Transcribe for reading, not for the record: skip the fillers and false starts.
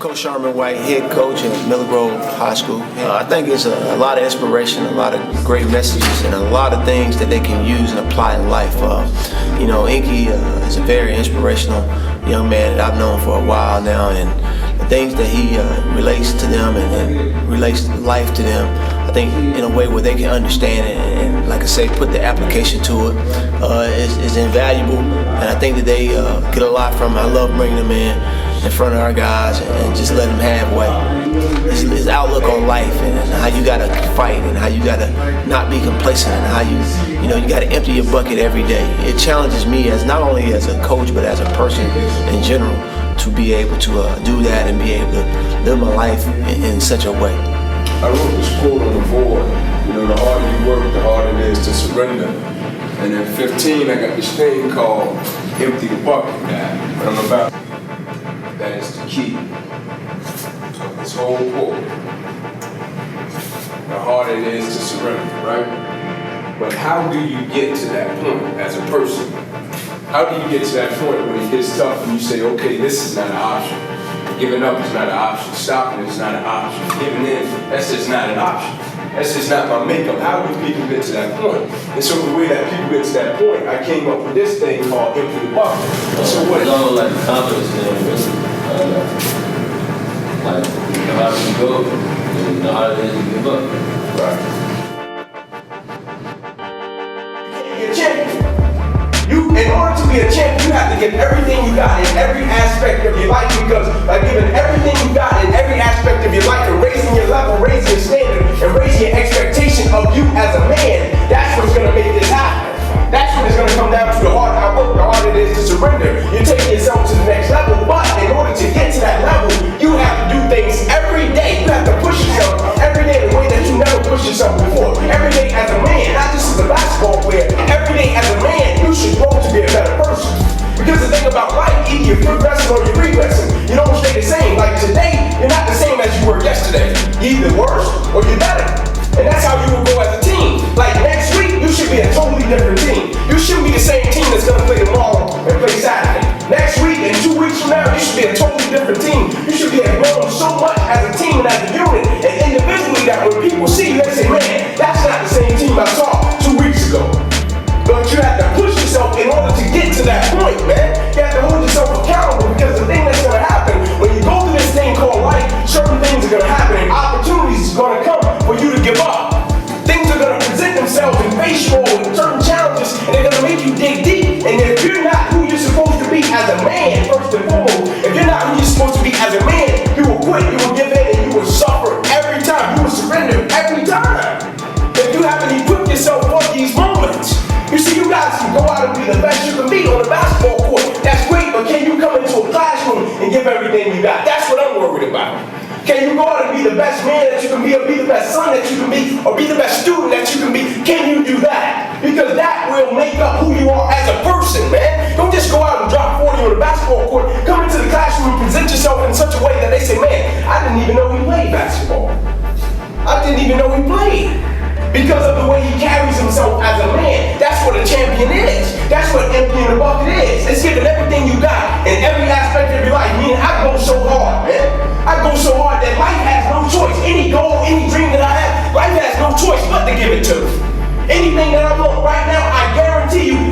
Coach Sharman White, head coach at Miller Grove High School. I think it's a lot of inspiration, a lot of great messages, and a lot of things that they can use and apply in life. Inky is a very inspirational young man that I've known for a while now, and the things that he relates to them and relates life to them, I think in a way where they can understand it and like I say, put the application to it is invaluable, and I think that they get a lot from it. I love bringing them in front of our guys and just let them have his outlook on life and how you gotta fight and how you gotta not be complacent and how you gotta empty your bucket every day. It challenges me as not only as a coach but as a person in general to be able to do that and be able to live my life in such a way. I wrote this quote on the board, the harder you work, the harder it is to surrender. And at 15, I got this thing called empty the bucket. But I'm about, that is the key of this whole quote. The harder it is to surrender, right? But how do you get to that point as a person? How do you get to that point when it gets tough and you say, okay, this is not an option. Giving up is not an option. Stopping is not an option. Giving in, that's just not an option. That's just not my makeup. How do people get to that point? And so the way that people get to that point, I came up with this thing called empty the bucket. So what? It's all like confidence thing, really. Like, the harder you go, the harder it is to give up. Right. You can't be a champion. In order to be a champion, you have to give everything you got in every aspect of your life, because by giving everything you got in every aspect of your life and raising your level, raising your standard, and raising your expectation of you as a man, that's what's going to make this happen. That's when it's going to come down to the harder I work, the harder it is to surrender. You're taking yourself to the next level, but in order to get to that level, you have to do things every day. You have to push yourself every day in a way that you never pushed yourself before. Every day as a man, not just as a basketball player, every day as a man, you should grow to be a better person. Because the thing about life, either you're progressing or you're regressing. You don't stay the same. Like today, you're not the same as you were yesterday. You're either worse or you're better. And that's how you will go as a team. Like next week, you should be a totally different team. You shouldn't be the same team that's going to play tomorrow and play Saturday. Next week and 2 weeks from now, you should be a totally different team. You should be grown so much as a team and as a unit and individually that when people see you, they say, man, that's not the same team I saw 2 weeks ago. But you have to push yourself in order to get to that point, man. You have to hold yourself accountable, because the thing that's going to happen when you go through this thing called life, certain things are going to happen and opportunities are going to come for you to give up. Things are going to present themselves and face you with certain challenges, and they're going to make you dig deep. And if you're not who you're supposed to be as a man, first and foremost, if you're not who you're supposed to be as a man, you will quit, you will give in, and you will suffer every time. You will surrender every time. If you haven't equipped yourself for these moments, you see, you guys can go out and be the best you can be on the basketball court. That's great, but can you come into a classroom and give everything you got? That's what I'm worried about. Can you go out and be the best man that you can be, or be the best son that you can be, or be the best student that you can be? Can you do that? Because that will make up who you are as a person, man. Don't just go out and drop 40 on the basketball court. Come into the classroom and present yourself in such a way that they say, man, I didn't even know he played basketball. I didn't even know he played. Because of the way he carries himself as a man. That's what a champion is. That's what emptying the bucket is. It's giving everything you got in every aspect of your life. Meaning, I go so hard, man. I go so hard that life has no choice. Any goal, any dream that I have, life has no choice but to give it to me. Anything that I want right now, I guarantee you,